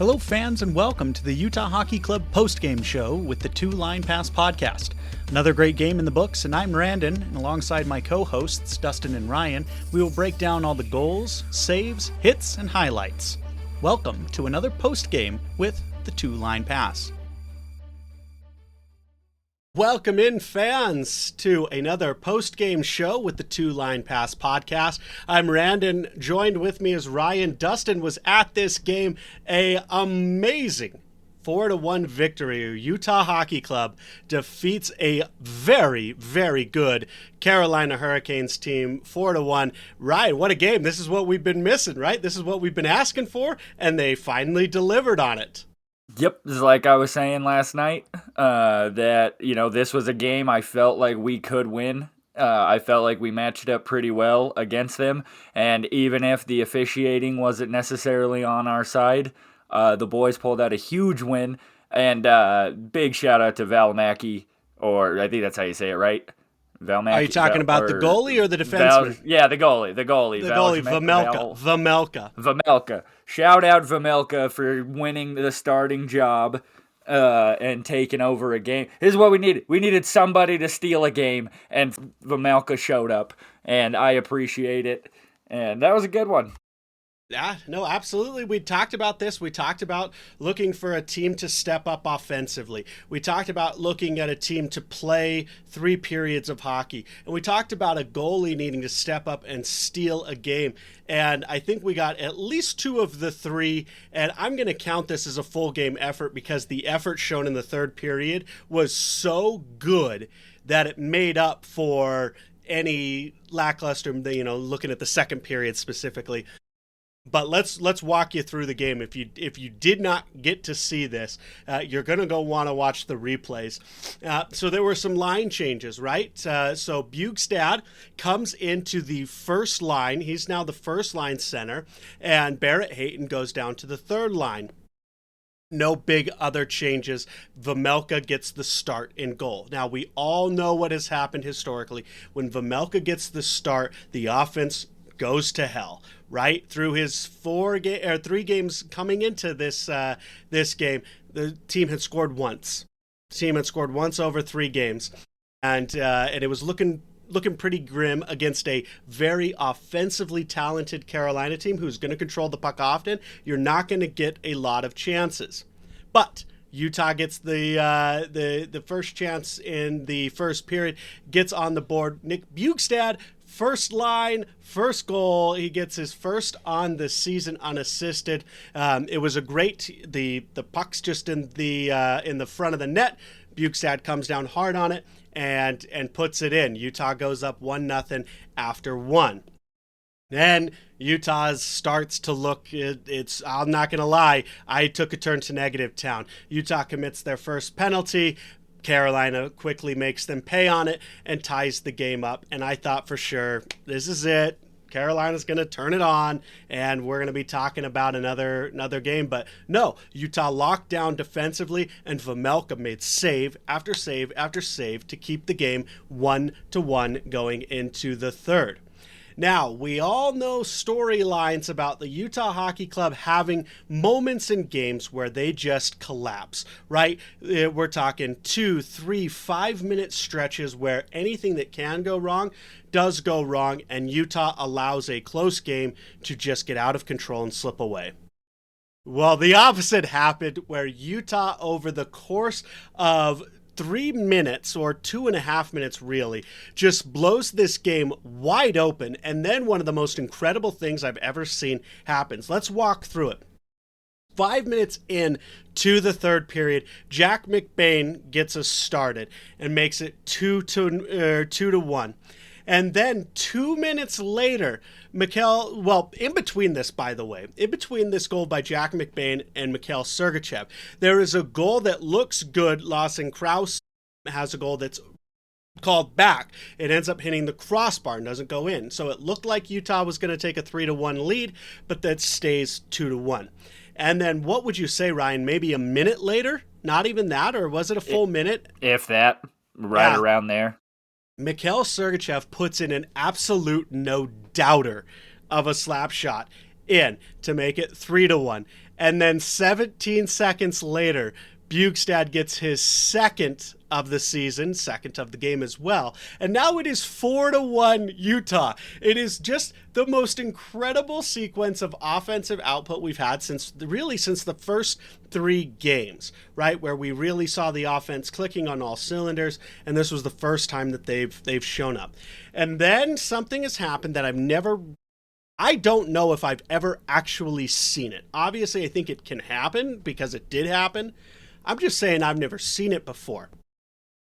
Hello, fans, and welcome to the Utah Hockey Club postgame show with the Two Line Pass podcast. Another great game in the books, and I'm Randon, and alongside my co-hosts, Dustin and Ryan, we will break down all the goals, saves, hits, and highlights. Welcome to another postgame with the Two Line Pass. Welcome in, fans, to another post-game show with the Two Line Pass podcast. I'm Randon. Joined with me is Ryan. Dustin was at this game. An amazing 4-1 victory. Utah Hockey Club defeats a very, very good Carolina Hurricanes team 4-1. Ryan, what a game. This is what we've been missing, right? This is what we've been asking for, and they finally delivered on it. Yep, like I was saying last night, that, this was a game I felt like we could win. I felt like we matched up pretty well against them, and even if the officiating wasn't necessarily on our side, the boys pulled out a huge win, and big shout out to Vejmelka, or I think that's how you say it, right? Vejmelka. Are you talking about the goalie or the defenseman? The goalie. The goalie, Vejmelka. Shout out Vejmelka for winning the starting job and taking over a game. This is what we needed. We needed somebody to steal a game, and Vejmelka showed up, and I appreciate it. And that was a good one. Yeah, no, absolutely. We talked about this. We talked about looking for a team to step up offensively. We talked about looking at a team to play 3 periods of hockey. And we talked about a goalie needing to step up and steal a game. And I think we got at least 2 of the 3. And I'm going to count this as a full game effort because the effort shown in the 3rd period was so good that it made up for any lackluster, looking at the 2nd period specifically. But let's walk you through the game. If you did not get to see this, you're going to go want to watch the replays. So there were some line changes, right? So Bjugstad comes into the first line. He's now the first line center. And Barrett Hayton goes down to the 3rd line. No big other changes. Vejmelka gets the start in goal. Now, we all know what has happened historically. When Vejmelka gets the start, the offense goes to hell, right? Through his 3 games coming into this game, the team had scored once. The team had scored once over 3 games, and it was looking pretty grim against a very offensively talented Carolina team who's going to control the puck often. You're not going to get a lot of chances, but Utah gets the first chance in the first period, gets on the board. Nick Bjugstad, first line, first goal. He gets his first on the season unassisted. It was a great. The puck's just in the front of the net. Bjugstad comes down hard on it and puts it in. Utah goes up 1-0 after 1. Then Utah starts to look, I'm not going to lie, I took a turn to negative town. Utah commits their first penalty. Carolina quickly makes them pay on it and ties the game up. And I thought for sure, this is it. Carolina's going to turn it on, and we're going to be talking about another game. But no, Utah locked down defensively, and Vejmelka made save after save after save to keep the game 1-1 going into the 3rd. Now, we all know storylines about the Utah Hockey Club having moments in games where they just collapse, right? We're talking 2, 3, 5-minute stretches where anything that can go wrong does go wrong, and Utah allows a close game to just get out of control and slip away. Well, the opposite happened where Utah, over the course of 3 minutes, or 2.5 minutes really, just blows this game wide open, and then one of the most incredible things I've ever seen happens. Let's walk through it. 5 minutes in to the 3rd period, Jack McBain gets us started and makes it 2-1. And then 2 minutes later, in between this, by the way, in between this goal by Jack McBain and Mikhail Sergachev, there is a goal that looks good. Lawson Krause has a goal that's called back. It ends up hitting the crossbar and doesn't go in. So it looked like Utah was going to take a 3-1 lead, but that stays 2-1. And then what would you say, Ryan, maybe a minute later? Not even that, or was it a full minute? If that, around there. Mikhail Sergachev puts in an absolute no-doubter of a slap shot in to make it 3-1. And then 17 seconds later, Bukestad gets his second of the season, second of the game as well. And now it is 4-1 Utah. It is just the most incredible sequence of offensive output we've had since the first 3 games, right? Where we really saw the offense clicking on all cylinders, and this was the first time that they've shown up. And then something has happened that I don't know if I've ever actually seen it. Obviously, I think it can happen because it did happen. I'm just saying I've never seen it before.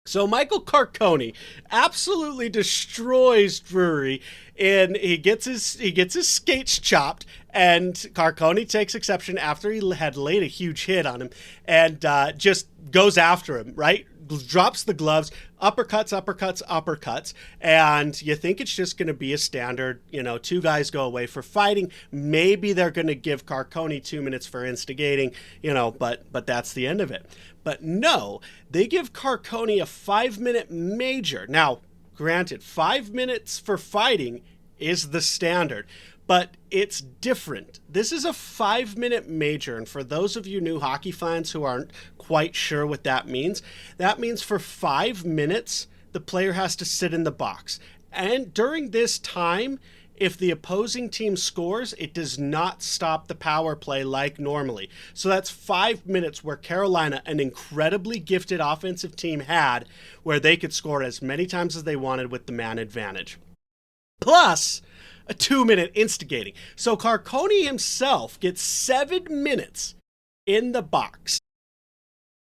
So Michael Carcone absolutely destroys Drury, and he gets his skates chopped, and Carcone takes exception after he had laid a huge hit on him, and just goes after him, right? Drops the gloves, uppercuts, and you think it's just going to be a standard, 2 guys go away for fighting. Maybe they're going to give Carcone 2 minutes for instigating, but that's the end of it. But no, they give Carcone a 5-minute major. Now, granted, 5 minutes for fighting is the standard, but it's different. This is a 5-minute major, and for those of you new hockey fans who aren't quite sure what that means for 5 minutes, the player has to sit in the box. And during this time, if the opposing team scores, it does not stop the power play like normally. So that's 5 minutes where Carolina, an incredibly gifted offensive team, had where they could score as many times as they wanted with the man advantage. Plus a 2-minute instigating. So Carcone himself gets 7 minutes in the box.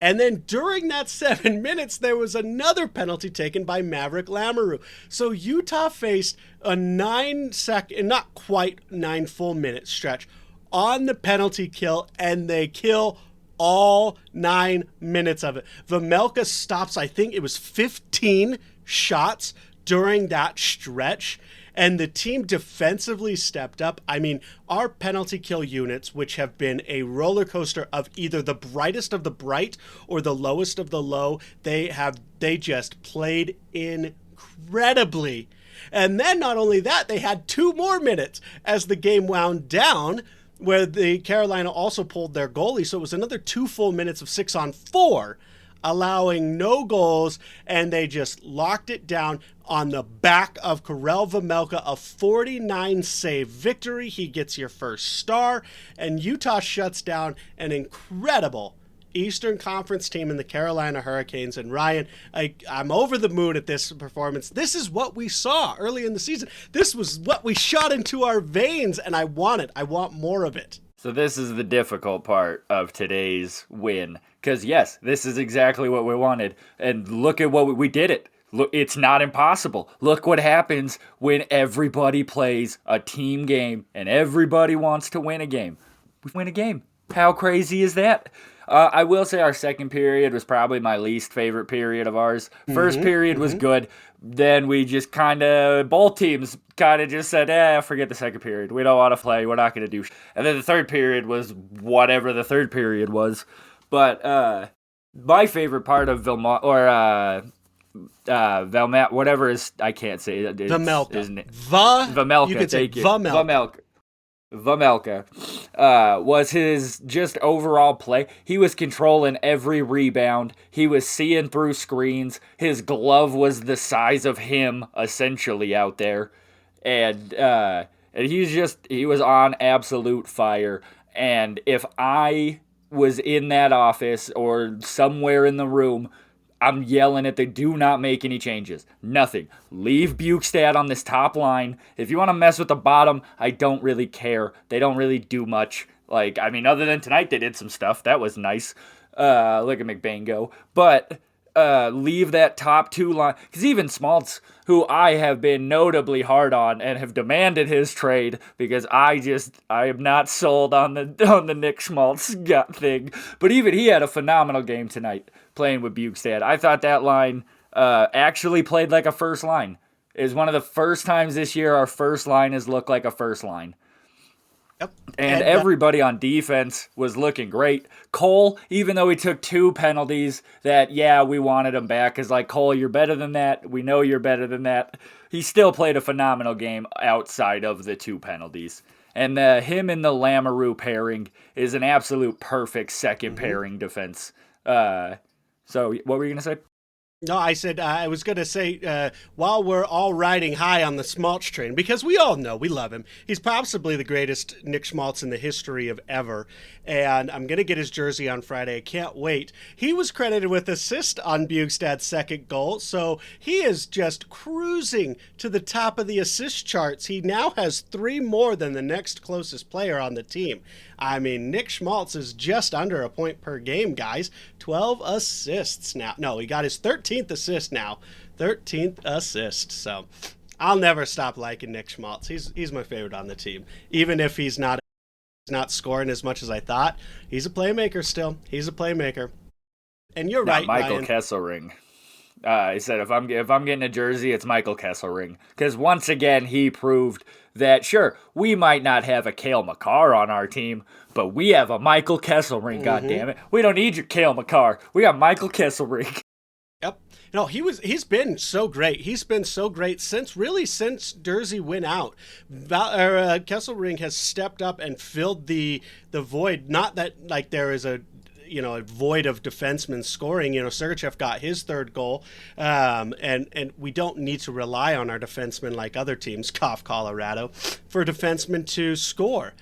And then during that 7 minutes, there was another penalty taken by Maverick Lamoureux. So Utah faced a 9-second, not quite 9 full minute stretch on the penalty kill, and they kill all 9 minutes of it. Vejmelka stops, I think it was 15 shots during that stretch. And the team defensively stepped up. I mean, our penalty kill units, which have been a roller coaster of either the brightest of the bright or the lowest of the low, they just played incredibly. And then not only that, they had 2 more minutes as the game wound down, where the Carolina also pulled their goalie. So it was another 2 full minutes of 6-on-4, allowing no goals, and they just locked it down on the back of Karel Vejmelka, a 49-save victory. He gets your first star, and Utah shuts down an incredible Eastern Conference team in the Carolina Hurricanes. And Ryan, I'm over the moon at this performance. This is what we saw early in the season. This was what we shot into our veins, and I want it. I want more of it. So this is the difficult part of today's win. Because, yes, this is exactly what we wanted. And look at what we did it. Look, it's not impossible. Look what happens when everybody plays a team game and everybody wants to win a game. We win a game. How crazy is that? I will say our second period was probably my least favorite period of ours. First period was good. Then we just both teams kind of just said, forget the second period. We don't want to play. We're not going to do. And then the third period was whatever the third period was. But my favorite part of Velma, whatever is, I can't say it. Vejmelka. Vejmelka. You can say Vejmelka. Vejmelka was his just overall play. He was controlling every rebound. He was seeing through screens. His glove was the size of him, essentially, out there. And he was on absolute fire. And if I was in that office or somewhere in the room, I'm yelling at do not make any changes. Nothing. Leave Bukestad on this top line. If you want to mess with the bottom, I don't really care. They don't really do much. Other than tonight, they did some stuff. That was nice. Look at McBain go. But leave that top 2 line. Because even Smaltz, who I have been notably hard on and have demanded his trade because I am not sold on the Nick Schmaltz gut thing. But even he had a phenomenal game tonight playing with Bukestad. I thought that line actually played like a first line. It was one of the first times this year our first line has looked like a first line. Yep. And everybody on defense was looking great. Cole, even though he took 2 penalties that, we wanted him back, because Cole, you're better than that. We know you're better than that. He still played a phenomenal game outside of the 2 penalties. And him and the Lamoureux pairing is an absolute perfect second pairing defense. So what were you going to say? No, I said I was going to say while we're all riding high on the Schmaltz train, because we all know we love him. He's possibly the greatest Nick Schmaltz in the history of ever, and I'm going to get his jersey on Friday. I can't wait. He was credited with assist on Bjugstad's second goal, so he is just cruising to the top of the assist charts. He now has 3 more than the next closest player on the team. I mean, Nick Schmaltz is just under a point per game, guys. 12 assists now. No, he got his 13th assist now. 13th assist. So I'll never stop liking Nick Schmaltz. He's my favorite on the team. Even if he's not scoring as much as I thought, he's a playmaker still. He's a playmaker. And you're right, Michael Ryan. Kesselring. He said, if I'm getting a jersey, it's Michael Kesselring. Because once again, he proved that, sure, we might not have a Cale Makar on our team, but we have a Michael Kesselring, goddammit. We don't need your Cale Makar. We got Michael Kesselring. Yep. No, he's been so great. He's been so great since Jersey went out. Kesselring has stepped up and filled the void. Not that like there is a void of defensemen scoring. Sergachev got his 3rd goal, and we don't need to rely on our defensemen like other teams, cough Colorado, for defensemen to score.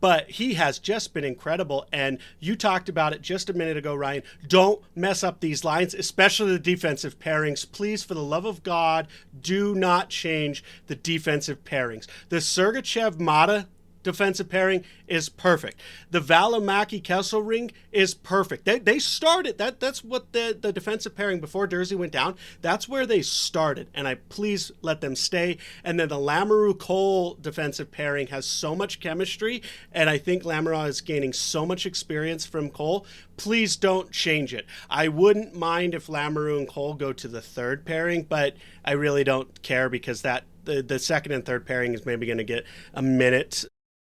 But he has just been incredible, and you talked about it just a minute ago, Ryan. Don't mess up these lines, especially the defensive pairings. Please, for the love of God, do not change the defensive pairings. The Sergachev-Mata defensive pairing is perfect. The Valimaki-Kesselring is perfect. They started that's what the defensive pairing before Jersey went down. That's where they started, and I please let them stay. And then the Lamoureux-Cole defensive pairing has so much chemistry, and I think Lamoureux is gaining so much experience from Cole. Please don't change it. I wouldn't mind if Lamoureux and Cole go to the 3rd pairing, but I really don't care because the 2nd and 3rd pairing is maybe going to get a minute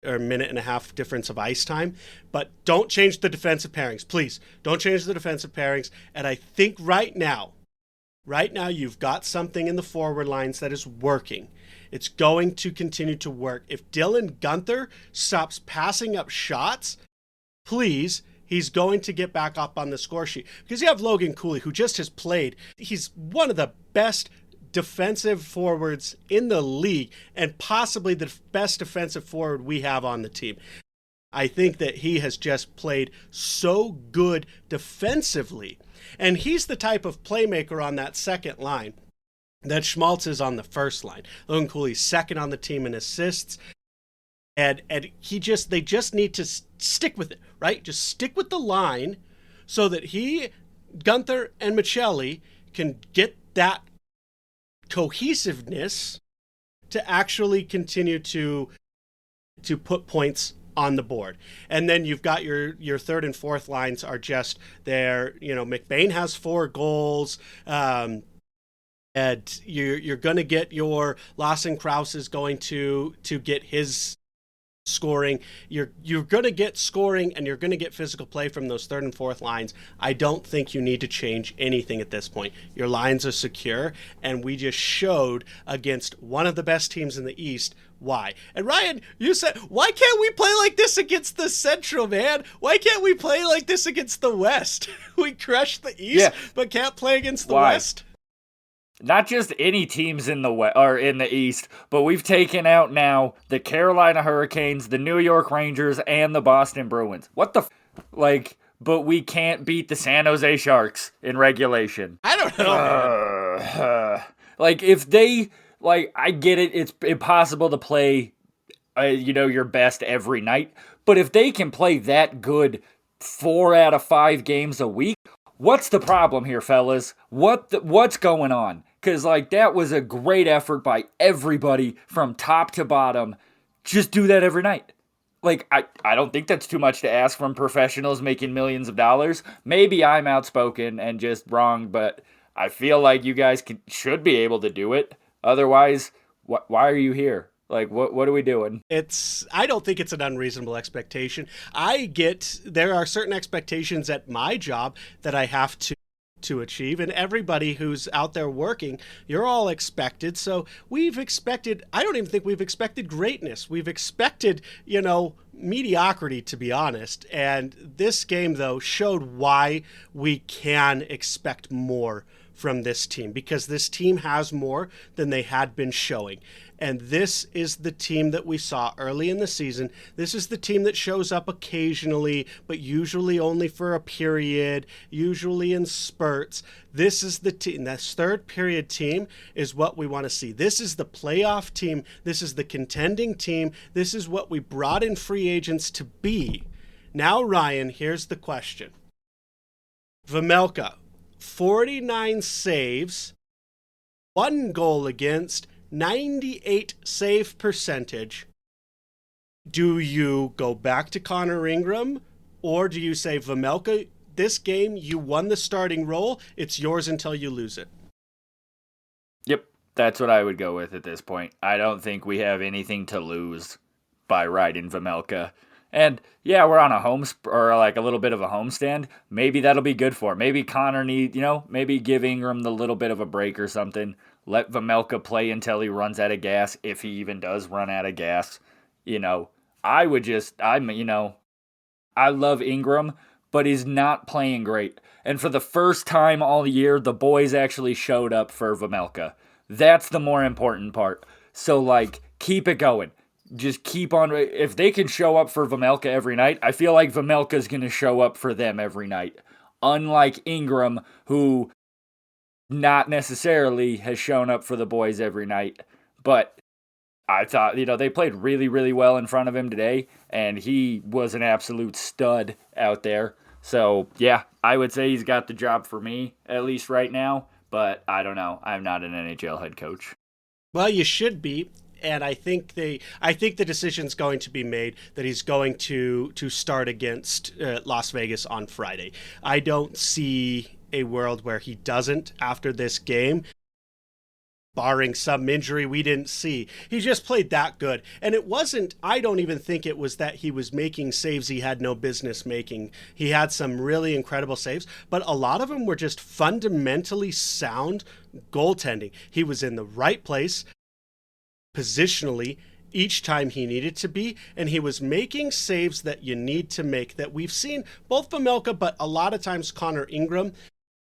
or a minute and a half difference of ice time. But don't change the defensive pairings. Please, don't change the defensive pairings. And I think right now you've got something in the forward lines that is working. It's going to continue to work. If Dylan Guenther stops passing up shots, please, he's going to get back up on the score sheet. Because you have Logan Cooley, who just has played. He's one of the best defensive forwards in the league and possibly the best defensive forward we have on the team. I think that he has just played so good defensively, and he's the type of playmaker on that second line that Schmaltz is on the first line. Logan Cooley's 2nd on the team in assists, and they just need to stick with it, right? Just stick with the line so that Guenther and Michelli can get that cohesiveness to actually continue to put points on the board. And then you've got your 3rd and 4th lines are just there. McBain has 4 goals. And you're going to get your Lawson Krause is going to get his scoring. You're going to get scoring, and you're going to get physical play from those 3rd and 4th lines. I don't think you need to change anything at this point. Your lines are secure, and we just showed against one of the best teams in the East why. And Ryan, you said, why can't we play like this against the Central, man? Why can't we play like this against the West? We crushed the East, but can't play against the West. Not just any teams in the West or in the East, but we've taken out now the Carolina Hurricanes, the New York Rangers, and the Boston Bruins. What the but we can't beat the San Jose Sharks in regulation. I don't know. If they I get it. It's impossible to play, your best every night. But if they can play that good 4 out of 5 games a week, what's the problem here, fellas? What's going on? Because, that was a great effort by everybody from top to bottom. Just do that every night. I don't think that's too much to ask from professionals making millions of dollars. Maybe I'm outspoken and just wrong, but I feel like you guys should be able to do it. Otherwise, why are you here? What are we doing? I don't think it's an unreasonable expectation. There are certain expectations at my job that I have to to achieve, and everybody who's out there working, you're all expected. So we've expected, I don't even think we've expected greatness. We've expected, mediocrity, to be honest. And this game, though, showed why we can expect more from this team, because this team has more than they had been showing. And this is the team that we saw early in the season. This is the team that shows up occasionally, but usually only for a period, usually in spurts. This is the team. This third period team is what we want to see. This is the playoff team. This is the contending team. This is what we brought in free agents to be. Now, Ryan, here's the question. Vejmelka, 49 saves, 1 goal against, 98 save percentage. Do you go back to Connor Ingram, or do you say, Vejmelka, this game, you won the starting role, it's yours until you lose it? Yep, that's what I would go with at this point. I don't think we have anything to lose by riding Vejmelka. And yeah, we're on a little bit of a homestand. Maybe that'll be good for him. Maybe Connor maybe give Ingram the little bit of a break or something. Let Vejmelka play until he runs out of gas, if he even does run out of gas. I love Ingram, but he's not playing great. And for the first time all year, the boys actually showed up for Vejmelka. That's the more important part. So, keep it going. Just keep on. If they can show up for Vejmelka every night, I feel like Vejmelka's going to show up for them every night. Unlike Ingram, who not necessarily has shown up for the boys every night. But I thought, they played really, really well in front of him today, and he was an absolute stud out there. So, yeah, I would say he's got the job for me, at least right now. But I don't know. I'm not an NHL head coach. Well, you should be. And I think the decision's going to be made that he's going to start against Las Vegas on Friday. I don't see a world where he doesn't after this game, barring some injury we didn't see. He just played that good. And I don't even think it was that he was making saves he had no business making. He had some really incredible saves, but a lot of them were just fundamentally sound goaltending. He was in the right place positionally each time he needed to be, and he was making saves that you need to make, that we've seen both Vejmelka, but a lot of times Connor Ingram,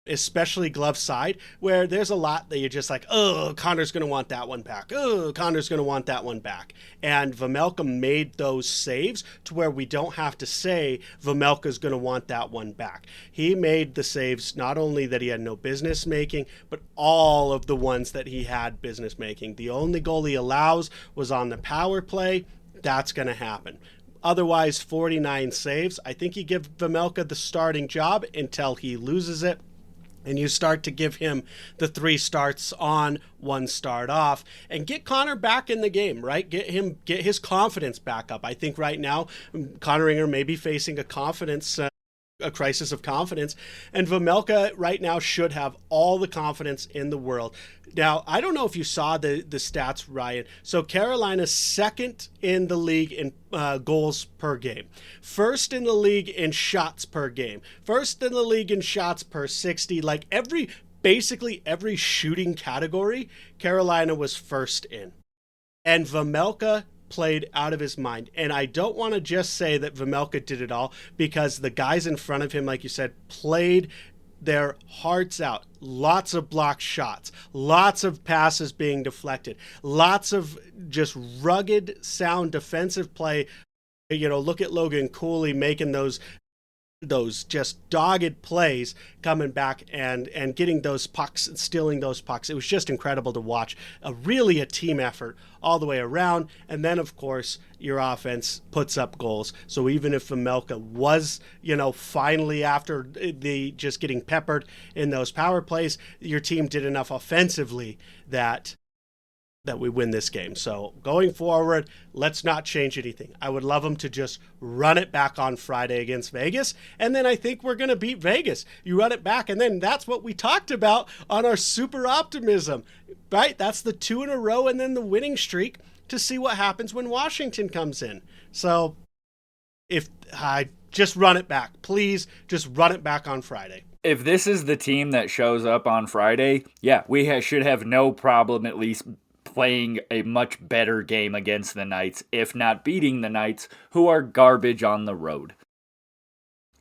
especially glove side, where there's a lot that you're just like, oh, Connor's going to want that one back. Oh, Connor's going to want that one back. And Vejmelka made those saves to where we don't have to say Vejmelka's going to want that one back. He made the saves not only that he had no business making, but all of the ones that he had business making. The only goal he allows was on the power play. That's going to happen. Otherwise, 49 saves. I think you give Vejmelka the starting job until he loses it. And you start to give him the 3 starts on, 1 start off, and get Connor back in the game, right? Get his confidence back up. I think right now, Connor Ingram may be facing a crisis of confidence, and Vejmelka right now should have all the confidence in the world. Now, I don't know if you saw the stats, Ryan. So Carolina's second in the league in goals per game, first in the league in shots per game, first in the league in shots per 60. Basically every shooting category, Carolina was first in. And Vejmelka played out of his mind. And I don't want to just say that Vejmelka did it all, because the guys in front of him, like you said, played their hearts out. Lots of blocked shots, lots of passes being deflected, lots of just rugged, sound defensive play. Look at Logan Cooley making those just dogged plays, coming back and getting those pucks and stealing those pucks. It was just incredible to watch. Really a team effort all the way around. And then, of course, your offense puts up goals. So even if Vejmelka was, finally after the just getting peppered in those power plays, your team did enough offensively that we win this game. So going forward, let's not change anything. I would love them to just run it back on Friday against Vegas, and then I think we're going to beat Vegas. You run it back, and then that's what we talked about on our super optimism, right? That's the 2 in a row and then the winning streak to see what happens when Washington comes in. So if I just run it back. Please just run it back on Friday. If this is the team that shows up on Friday, yeah, we should have no problem at least playing a much better game against the Knights, if not beating the Knights, who are garbage on the road.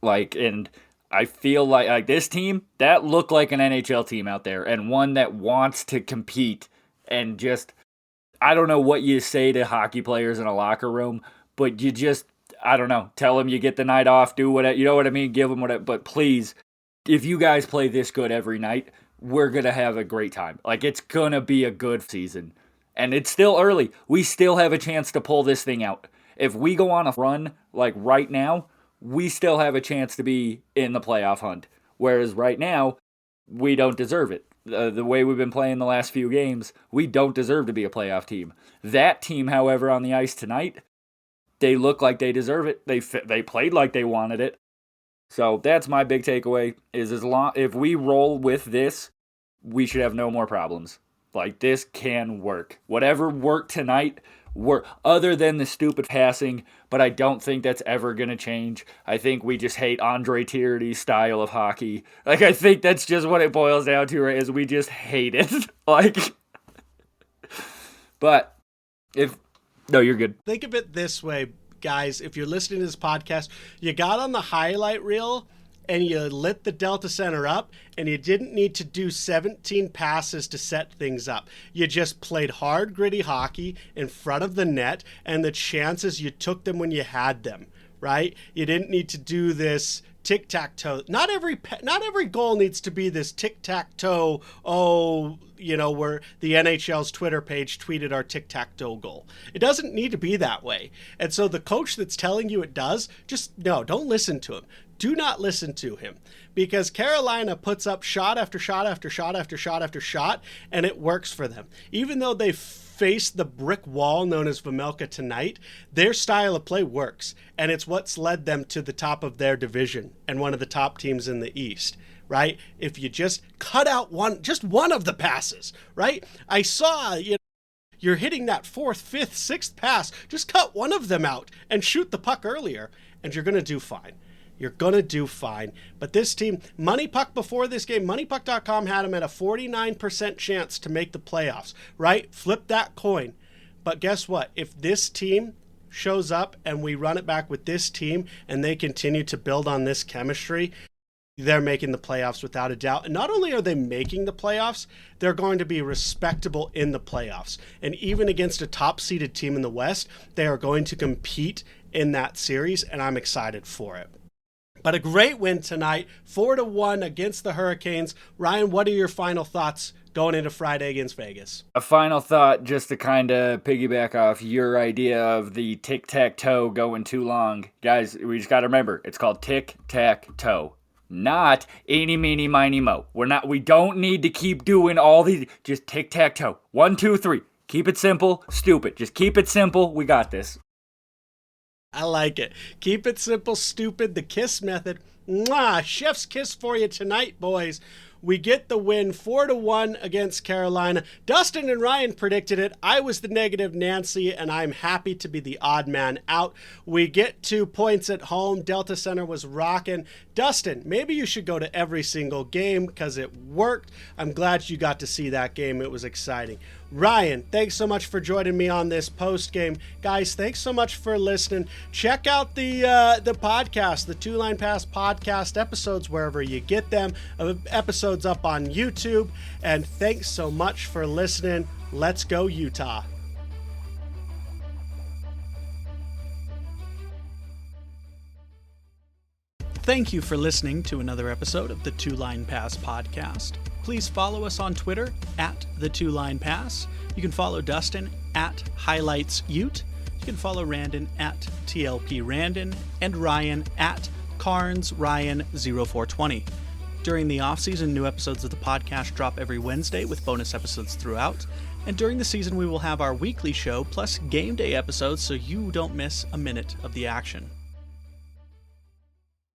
And I feel like this team, that looked like an NHL team out there, and one that wants to compete, and just, I don't know what you say to hockey players in a locker room, but you just, I don't know, tell them you get the night off, do whatever, you know what I mean, give them whatever, but please, if you guys play this good every night, we're going to have a great time. It's going to be a good season. And it's still early. We still have a chance to pull this thing out. If we go on a run, right now, we still have a chance to be in the playoff hunt. Whereas right now, we don't deserve it. The way we've been playing the last few games, we don't deserve to be a playoff team. That team, however, on the ice tonight, they look like they deserve it. They played like they wanted it. So that's my big takeaway, is if we roll with this, we should have no more problems. This can work. Whatever worked tonight, other than the stupid passing, but I don't think that's ever going to change. I think we just hate Andre Tierney's style of hockey. I think that's just what it boils down to, right, is we just hate it. But no, you're good. Think of it this way, guys. If you're listening to this podcast, you got on the highlight reel and you lit the Delta Center up, and you didn't need to do 17 passes to set things up. You just played hard, gritty hockey in front of the net, and the chances, you took them when you had them, right? You didn't need to do this tic-tac-toe. Not every goal needs to be this tic-tac-toe, where the NHL's Twitter page tweeted our tic-tac-toe goal. It doesn't need to be that way. And so the coach that's telling you it does, don't listen to him. Do not listen to him, because Carolina puts up shot after shot after shot after shot after shot, and it works for them. Even though they faced the brick wall known as Vejmelka tonight, their style of play works, and it's what's led them to the top of their division and one of the top teams in the East, right? If you just cut out one of the passes, right? I saw, you're hitting that fourth, fifth, sixth pass. Just cut one of them out and shoot the puck earlier, and you're going to do fine. You're going to do fine. But this team, Money Puck before this game, MoneyPuck.com had them at a 49% chance to make the playoffs, right? Flip that coin. But guess what? If this team shows up and we run it back with this team and they continue to build on this chemistry, they're making the playoffs without a doubt. And not only are they making the playoffs, they're going to be respectable in the playoffs. And even against a top-seeded team in the West, they are going to compete in that series, and I'm excited for it. But a great win tonight, 4-1 against the Hurricanes. Ryan, what are your final thoughts going into Friday against Vegas? A final thought, just to kind of piggyback off your idea of the tic-tac-toe going too long. Guys, we just got to remember, it's called tic-tac-toe, not eeny, meeny, miny, mo. We don't need to keep doing all these, just tic-tac-toe. 1, 2, 3. Keep it simple, stupid. Just keep it simple. We got this. I like it. Keep it simple, stupid. The kiss method. Mwah! Chef's kiss for you tonight, boys. We get the win 4-1 against Carolina. Dustin and Ryan predicted it. I was the negative Nancy, and I'm happy to be the odd man out. We get 2 points at home. Delta Center was rocking. Dustin, maybe you should go to every single game because it worked. I'm glad you got to see that game. It was exciting. Ryan, thanks so much for joining me on this post game. Guys, thanks so much for listening. Check out the podcast, the Two Line Pass podcast episodes, wherever you get them. Episodes up on YouTube. And thanks so much for listening. Let's go, Utah. Thank you for listening to another episode of the Two Line Pass podcast. Please follow us on Twitter at the Two Line Pass. You can follow Dustin at HighlightsUt. You can follow Randon at TLP Randon and Ryan at CarnsRyan0420. During the off-season, new episodes of the podcast drop every Wednesday with bonus episodes throughout. And during the season, we will have our weekly show plus game day episodes so you don't miss a minute of the action.